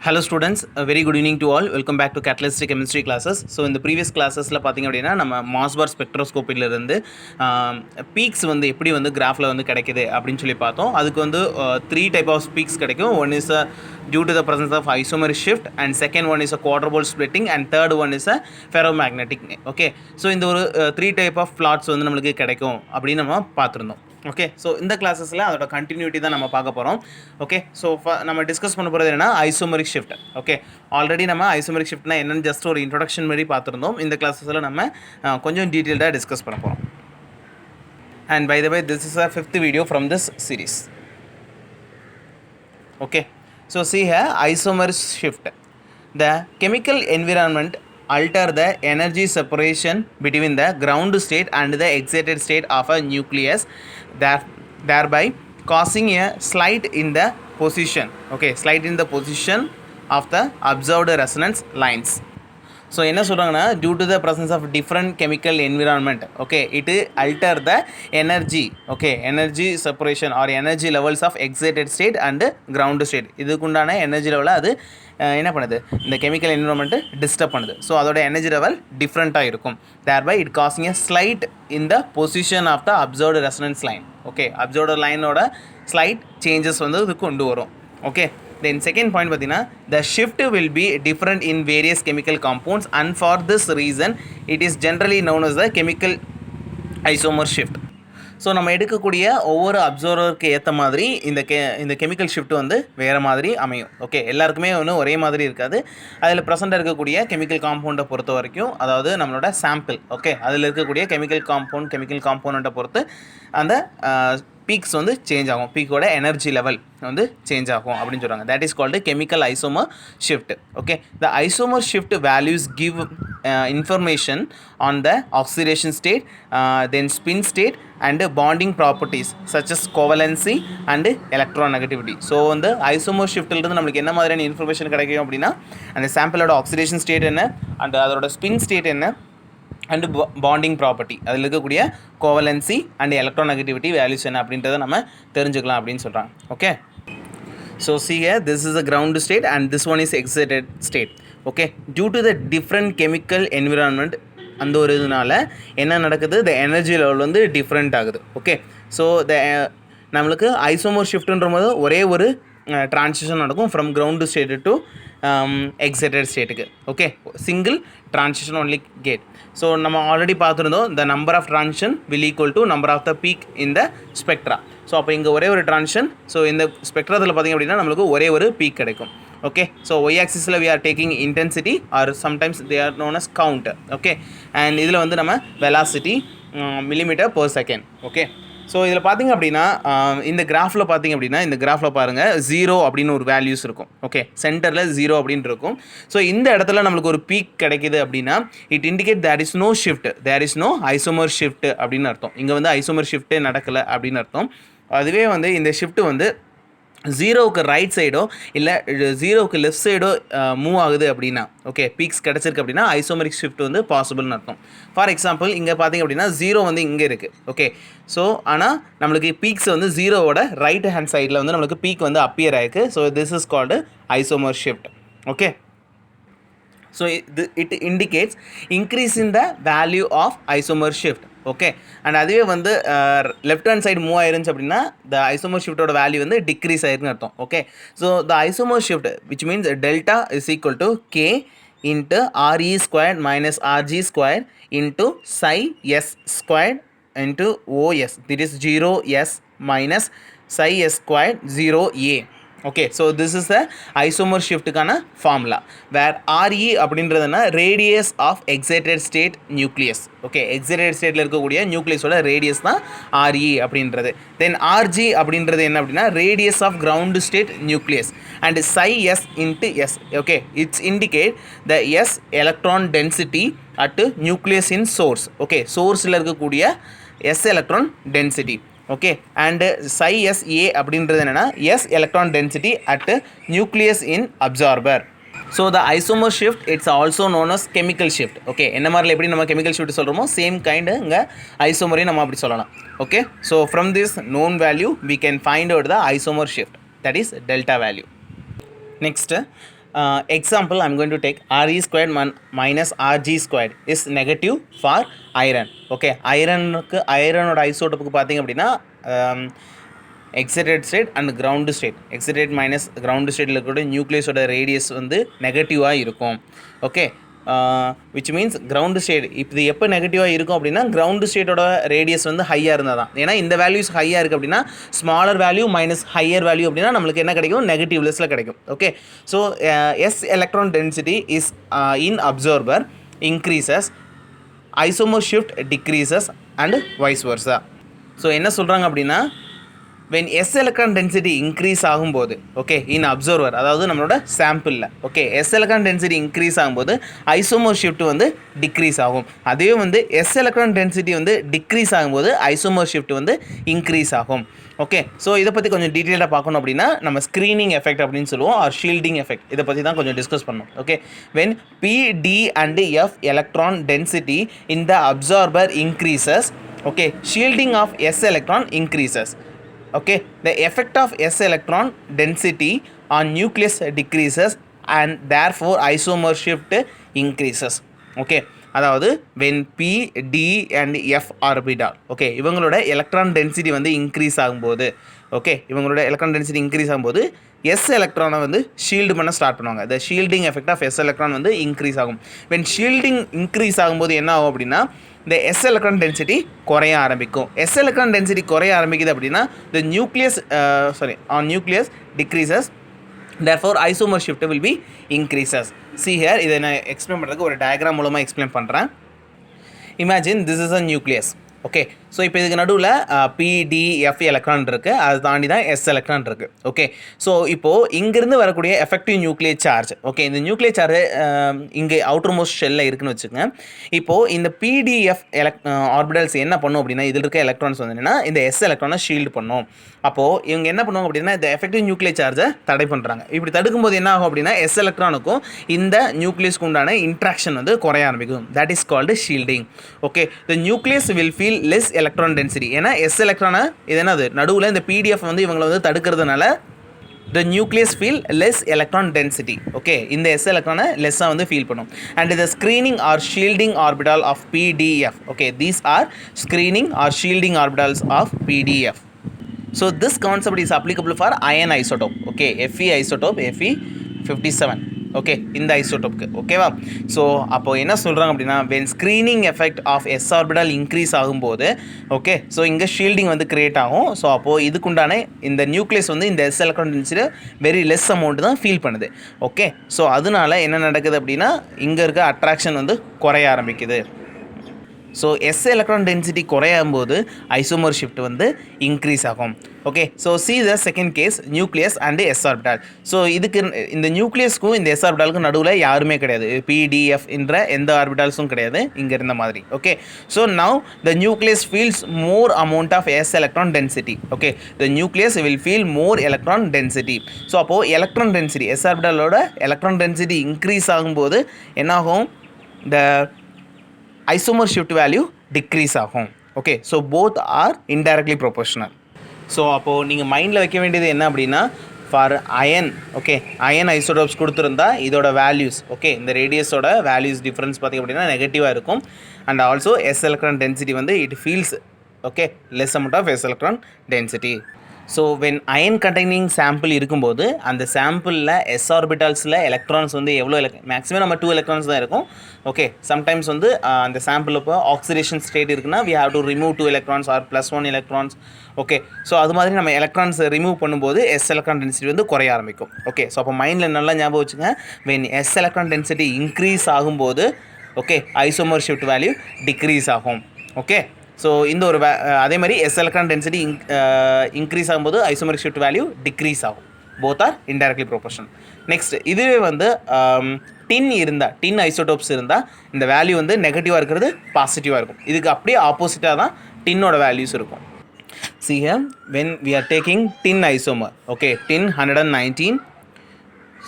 Hello students, a very good evening to all. Welcome back to Catalyst Chemistry classes. So in the previous classes பார்த்தீங்க அப்படின்னா நம்ம மாஸ்பார் ஸ்பெக்ட்ரோஸ்கோப்பில இருந்து peaks வந்து எப்படி வந்து கிராஃபில் வந்து கிடைக்குது அப்படின்னு சொல்லி பார்த்தோம். அதுக்கு வந்து 3 type of peaks கிடைக்கும். One is due to the presence of isomer shift, and second one is a quadrupole splitting, and third one is a ferromagnetic. Okay, so இந்த ஒரு 3 type of plots வந்து நம்மளுக்கு கிடைக்கும் அப்படின்னு நம்ம பார்த்துருந்தோம். ஓகே, ஸோ இந்த கிளாஸஸில் அதோட கண்டினியூட்டி தான் நம்ம பார்க்க போகிறோம். ஓகே, ஸோ நம்ம டிஸ்கஸ் பண்ண போகிறது என்னென்னா ஐசோமரிக் ஷிஃப்ட். ஓகே, ஆல்ரெடி நம்ம ஐசோமரிக் ஷிஃப்ட்னா என்னென்னு ஜஸ்ட் ஒரு இன்ட்ரொடக்ஷன் மாதிரி பார்த்துருந்தோம். இந்த கிளாஸஸில் நம்ம கொஞ்சம் டீட்டெயில்டாக டிஸ்கஸ் பண்ண போகிறோம். And by the way this is a 5th video from this series. Okay, so see here isomer shift. The chemical environment alter the energy separation between the ground state and the excited state of a nucleus, thereby causing a slide in the position. Okay, slide in the position of the observed resonance lines. So என்ன சொல்கிறாங்கன்னா, due to the presence of different chemical environment, okay, it alter the energy, okay, energy separation or energy levels of excited state and ground state. இதுக்குண்டான energy லெவலை அது என்ன பண்ணுது, இந்த chemical environment disturb பண்ணுது. So அதோட எனர்ஜி லெவல் டிஃப்ரெண்ட்டாக இருக்கும். Thereby it causing a slight in the position of the observed resonance line. Okay, observed லைனோட ஸ்லைட் சேஞ்சஸ் வந்து இது கொண்டு வரும். ஓகே, then second point பார்த்தீங்கன்னா, the shift will be different in various chemical compounds, and for this reason it is generally known as the chemical isomer shift. So நம்ம எடுக்கக்கூடிய ஒவ்வொரு அப்சர்வருக்கு ஏற்ற மாதிரி இந்த கெமிக்கல் ஷிஃப்ட் வந்து வேறு மாதிரி அமையும். ஓகே, எல்லாருக்குமே ஒன்றும் ஒரே மாதிரி இருக்காது. அதில் ப்ரெசென்ட்டாக இருக்கக்கூடிய கெமிக்கல் காம்பவுண்டை பொறுத்த வரைக்கும், அதாவது நம்மளோட சாம்பிள், ஓகே, அதில் இருக்கக்கூடிய கெமிக்கல் காம்பவுண்டை பொறுத்து அந்த பீக்ஸ் வந்து சேஞ்ச் ஆகும், பீக்கோட எனர்ஜி லெவல் வந்து சேஞ்ச் ஆகும் அப்படின்னு சொல்கிறாங்க. That is called chemical isomer shift. Okay, the isomer shift values give information on the oxidation state, then spin state and bonding properties such as covalency and electronegativity. So வந்து isomer ஷிஃப்ட்டிலிருந்து நம்மளுக்கு என்ன மாதிரியான information கிடைக்கும் அப்படின்னா, அந்த சாம்பிளோட oxidation state என்ன, அண்ட் அதோட ஸ்பின் ஸ்டேட் என்ன, அண்டு பாண்டிங் ப்ராப்பர்ட்டி, அதில் இருக்கக்கூடிய கோவலன்சி அண்ட் எலக்ட்ரோநெகட்டிவிட்டி வேல்யூஸ் என்ன அப்படின்றத நம்ம தெரிஞ்சுக்கலாம் அப்படின்னு சொல்கிறாங்க. Okay, so see here, this is a ground state and this one is excited state. Okay, due to the different chemical environment, அந்த ஒரு இதனால என்ன நடக்குது, the energy level வந்து டிஃப்ரெண்ட் ஆகுது. ஓகே, ஸோ நம்மளுக்கு ஐசோமர் ஷிஃப்ட்ன்ற போது ஒரே ஒரு ட்ரான்சிஷன் நடக்கும் from ground state to excited ஸ்டேட்டுக்கு. Okay, single transition only get. So நம்ம ஆல்ரெடி பார்த்துருந்தோம், the number of transition will equal to number of the peak in the spectra. So அப்போ இங்கே ஒரே ஒரு ட்ரான்சிஷன், ஸோ இந்த ஸ்பெக்ட்ராத்தில் பார்த்திங்க அப்படின்னா நம்மளுக்கு ஒரே ஒரு பீக் கிடைக்கும். ஓகே, ஸோ ஒய் ஆக்சிஸில் we are taking intensity or sometimes they are known as count. Okay, and இதில் வந்து நம்ம velocity millimetre per second. Okay, so இதில் பார்த்திங்க அப்படின்னா, இந்த கிராஃபில் பார்த்திங்க அப்படின்னா, இந்த கிராஃபில் பாருங்கள் 0 அப்படின்னு ஒரு வேல்யூஸ் இருக்கும். ஓகே, சென்டரில் 0 அப்படின்னு இருக்கும். ஸோ இந்த இடத்துல நம்மளுக்கு ஒரு பீக் கிடைக்கிது அப்படின்னா, it indicate there is no shift, there is no isomer shift அப்படின்னு அர்த்தம். இங்கே வந்து ஐசோமர் ஷிஃப்ட்டே நடக்கலை அப்படின்னு அர்த்தம். அதுவே வந்து இந்த ஷிஃப்ட் வந்து 0க்கு ரைட் சைடோ இல்லை 0க்கு லெஃப்ட் சைடோ மூவ் ஆகுது அப்படின்னா, ஓகே, பீக்ஸ் கிடச்சிருக்கு அப்படின்னா ஐசோமரிக் ஷிஃப்ட் வந்து பாசிபிள்னு அர்த்தம். ஃபார் எக்ஸாம்பிள் இங்கே பார்த்திங்க அப்படின்னா 0 வந்து இங்கே இருக்குது. ஓகே, ஸோ ஆனால் நம்மளுக்கு பீக்ஸ் வந்து 0வோட ரைட் ஹேண்ட் சைடில் வந்து நம்மளுக்கு பீக் வந்து அப்பியர் ஆகிருக்கு. So this is called isomer shift. Okay, so it indicates increase in the value of isomer shift. Okay, and அதுவே வந்து லெஃப்ட் ஹேண்ட் சைடு மூவ் ஆயிருந்துச்சு அப்படின்னா த ஐசோமர் ஷிஃப்டோட வேல்யூ வந்து டிக்ரீஸ் ஆயிருக்குன்னு அர்த்தம். Okay, so the isomer shift which means delta is equal to K into R E squared minus R G square into psi S squared into O S, that is 0s minus psi S squared 0a. Okay, so this is the isomer ஷிஃப்ட்டுக்கான formula. Where R E அப்படின்றதுனா radius of excited state nucleus. Okay, excited ஸ்டேட்டில் இருக்கக்கூடிய நியூக்ளியஸோட radius தான் RE அப்படின்றது. தென் RJ அப்படின்றது என்ன அப்படின்னா radius of ground state nucleus and psi S into S. Okay, it's indicate the S electron density at nucleus in source. Okay, சோர்ஸில் இருக்கக்கூடிய S electron density. Okay, and psi S A அப்படின்றது என்னென்னா S electron density at nucleus in absorber. So the isomer shift it's also known as chemical shift. Okay, என்ன மாதிரில எப்படி நம்ம chemical shift சொல்கிறோமோ same kind இங்கே ஐசோமரையும் நம்ம அப்படி சொல்லலாம். Okay, so from this known value we can find out the isomer shift, that is delta value. Next, example I'm going to take Re squared minus Rg squared is negative for iron. Okay, ஐரனோட ஐசோடோப்புக்கு பார்த்தீங்க அப்படின்னா excited state and ground state, excited minus ground ஸ்டேட்டில் இருக்கக்கூடிய நியூக்ளியஸோட radius வந்து நெகட்டிவாக இருக்கும். Okay, which means ground state இது எப்போ நெகட்டிவாக இருக்கும் அப்படின்னா கிரவுண்டு ஸ்டேட்டோட ரேடியஸ் வந்து ஹையாக இருந்தால் தான். ஏன்னா இந்த வேல்யூஸ் ஹையாக இருக்குது அப்படின்னா smaller value minus higher value அப்படின்னா நம்மளுக்கு என்ன கிடைக்கும், நெகட்டிவ் லெஸ்ஸில் கிடைக்கும். Okay, so S electron density is in observer increases, isomer shift decreases and vice versa. So என்ன சொல்கிறாங்க அப்படின்னா when S electron density increase ஆகும்போது, ஓகே, இன் அப்சர்வர் அதாவது நம்மளோட சாம்பிளில், okay, S electron density increase ஆகும்போது ஐசோமர் ஷிஃப்ட் வந்து decrease ஆகும். அதே வந்து S electron density வந்து டிக்ரீஸ் ஆகும்போது ஐசோமர் ஷிஃப்ட் வந்து இன்க்ரீஸ் ஆகும். ஓகே, ஸோ இதை பற்றி கொஞ்சம் டீட்டெயிலாக பார்க்கணும் அப்படின்னா நம்ம ஸ்க்ரீனிங் எஃபெக்ட் அப்படின்னு சொல்லுவோம், ஆர் ஷீல்டிங் எஃபெக்ட், இதை பற்றி தான் கொஞ்சம் டிஸ்கஸ் பண்ணோம். Okay, when P, D and F electron density in the absorber increases, okay, shielding of S electron increases. Okay, the effect of S electron density on nucleus decreases and therefore isomer shift increases. Okay, அதாவது when P, D and F orbital, okay, இவங்களோட electron density வந்து increase ஆகும்போது, okay, இவங்களோட electron density increase ஆகும்போது S எலக்ட்ரானை வந்து shield பண்ண start பண்ணுவாங்க. The shielding effect of S electron வந்து இன்க்ரீஸ் ஆகும். when ஷீல்டிங் இன்க்ரீஸ் ஆகும்போது என்ன ஆகும் அப்படின்னா இந்த எஸ் எலக்ட்ரான் டென்சிட்டி குறைய ஆரம்பிக்கும். எஸ் எலக்ட்ரான் டென்சிட்டி குறைய ஆரம்பிக்குது அப்படின்னா த nucleus nucleus decreases, therefore isomer shift will be increases. See here, இதை நான் எக்ஸ்பிளைன் பண்ணுறதுக்கு ஒரு டயக்ராம் மூலமாக எக்ஸ்பிளைன் பண்ணுறேன். Imagine this is a nucleus. Okay, so இப்போ இதுக்கு நடுவில் பிடிஎஃப் எலக்ட்ரான் இருக்குது, அது தாண்டி தான் எஸ் எலக்ட்ரான் இருக்குது. ஓகே, ஸோ இப்போது இங்கேருந்து வரக்கூடிய எஃபெக்டிவ் நியூக்ளியர் சார்ஜ், ஓகே, இந்த நியூக்ளியர் சார்ஜ் இங்கே அவுட்டர் மோஸ்ட் ஷெல்லில் இருக்குன்னு வச்சுக்கோங்க. இப்போது இந்த பிடிஎஃப் ஆர்பிடல்ஸ் என்ன பண்ணும் அப்படின்னா இதில் இருக்க எலக்ட்ரான்ஸ் வந்து என்னென்னா இந்த எஸ் எலக்ட்ரானை ஷீல்டு பண்ணும். அப்போது இவங்க என்ன பண்ணுவாங்க அப்படின்னா இந்த எஃபெக்டிவ் நியூக்ளியர் சார்ஜை தடை பண்ணுறாங்க. இப்படி தடுக்கும்போது என்ன ஆகும் அப்படின்னா எஸ் எலக்ட்ரானுக்கும் இந்த நியூக்ளியஸ்க்கு உண்டான இன்ட்ராக்ஷன் வந்து குறைய ஆரம்பிக்கும். That is called shielding. Okay, the nucleus will feel less electron density. ஏன்னா எஸ் எலக்ட்ரானை இது என்னது நடுவில் இந்த பிடிஎஃப் வந்து இவங்களை வந்து தடுக்கிறதுனால the nucleus feel less electron density. Okay, இந்த S electron less வந்து feel பண்ணும். And the screening or shielding orbital of PDF. Okay, these are screening or shielding orbitals of PDF. So this concept is applicable for iron isotope. Okay, Fe isotope Fe57. Okay, இந்த ஐசோடோப்க்கு. ஓகேவா? So அப்போ என்ன சொல்கிறாங்க அப்படின்னா when screening effect of S orbital increase ஆகும்போது, okay, so இங்கே shielding வந்து create ஆகும். ஸோ அப்போது இதுக்குண்டான இந்த நியூக்ளியஸ் வந்து இந்த S electron density very less amount தான் ஃபீல் பண்ணுது. ஓகே, ஸோ அதனால என்ன நடக்குது அப்படின்னா இங்கே இருக்க அட்ராக்ஷன் வந்து குறைய ஆரம்பிக்குது. ஸோ எஸ் எலக்ட்ரான் டென்சிட்டி குறையும் போது ஐசோமர் ஷிஃப்ட் வந்து இன்க்ரீஸ் ஆகும். Okay, so see the second case nucleus and S orbital. So இதுக்கு இந்த நியூக்ளியஸ்க்கும் இந்த எஸ் ஆர்பிட்டாலுக்கும் நடுவில் யாருமே கிடையாது, பிடிஎஃப் என்ற எந்த ஆர்பிட்டால்ஸும் கிடையாது இங்கே இருந்த மாதிரி. Okay, so now the nucleus feels more amount of S electron density. Okay, the nucleus will feel more electron density. So அப்போது எலக்ட்ரான் டென்சிட்டி எஸ் ஆர்பிட்டாலோட எலக்ட்ரான் டென்சிட்டி இன்க்ரீஸ் ஆகும்போது என்னாகும், த isomer shift value decrease ஆகும். Okay, so both are indirectly proportional. So அப்போது நீங்கள் மைண்டில் வைக்க வேண்டியது என்ன அப்படின்னா for iron, okay, iron isotopes கொடுத்துருந்தா இதோட வேல்யூஸ், ஓகே, இந்த ரேடியஸோட வேல்யூஸ் டிஃப்ரென்ஸ் பார்த்திங்க அப்படின்னா நெகட்டிவாக இருக்கும். And also S electron density வந்து it feels, okay, less amount of S electron density. So when iron containing sample இருக்கும்போது அந்த சாம்பிளில் எஸ் ஆர்பிட்டால்ஸில் எலக்ட்ரான்ஸ் வந்து எவ்வளோ மேக்ஸிமம் நம்ம 2 எலக்ட்ரான்ஸ் தான் இருக்கும். ஓகே, சம்டைம்ஸ் வந்து அந்த சாம்பிள் இப்போ ஆக்சிடேஷன் ஸ்டேட் இருக்குன்னா we have to remove 2 electrons or +1 electrons. Okay, so அது மாதிரி நம்ம எலக்ட்ரான்ஸ் ரிமூவ் பண்ணும்போது எஸ் எலக்ட்ரான் டென்சிட்டி வந்து குறைய ஆரம்பிக்கும். ஓகே, ஸோ அப்போ மைண்டில் நல்லா ஞாபகம் வச்சுங்க, when S electron density increase ஆகும்போது, okay, isomer shift value decrease ஆகும். ஓகே, ஸோ இந்த ஒரு அதே மாதிரி எஸ் எலக்ட்ரான் டென்சிட்டி இன்க்ரீஸ் ஆகும்போது ஐசோமரிக் ஷிஃப்ட் வேல்யூ டிக்ரீஸ் ஆகும். Both are indirectly proportional. Next, இதுவே வந்து டின் ஐசோடோப்ஸ் இருந்தால் இந்த வேல்யூ வந்து நெகட்டிவாக இருக்கிறது பாசிட்டிவாக இருக்கும். இதுக்கு அப்படியே ஆப்போசிட்டாக தான் டின்னோட வேல்யூஸ் இருக்கும். See here, when we are taking tin isomer, okay, tin 119.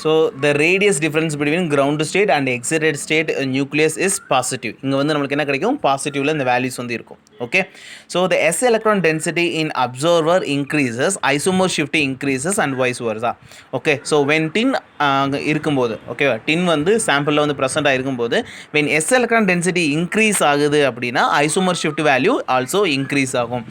So the radius difference between ground state and excited state nucleus is positive. இங்கே வந்து நம்மளுக்கு என்ன கிடைக்கும், பாசிட்டிவில் இந்த வேல்யூஸ் வந்து இருக்கும். okay. So the s electron density in observer increases, isomer shift increases and vice versa, okay. So when tin இருக்கும்போது okay, tin வந்து சாம்பிளில் வந்து ப்ரெசென்ட் ஆகிருக்கும்போது when s electron density increase ஆகுது அப்படின்னா isomer shift value also increase ஆகும்.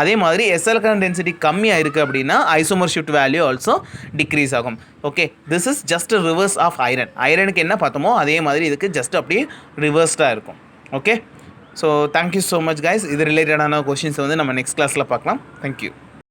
அதே மாதிரி s electron density கம்மியாக இருக்குது அப்படின்னா isomer shift value also decrease ஆகும், okay. This is just reverse of iron. ஐரனுக்கு என்ன பார்த்தோமோ அதே மாதிரி இதுக்கு ஜஸ்ட் அப்படியே ரிவர்ஸ்டாக இருக்கும், okay. So thank you so much guys. இது ரிலேட்டடான கொஷின்ஸ் வந்து நம்ம நெக்ஸ்ட் கிளாஸில் பார்க்கலாம். தேங்க்யூ.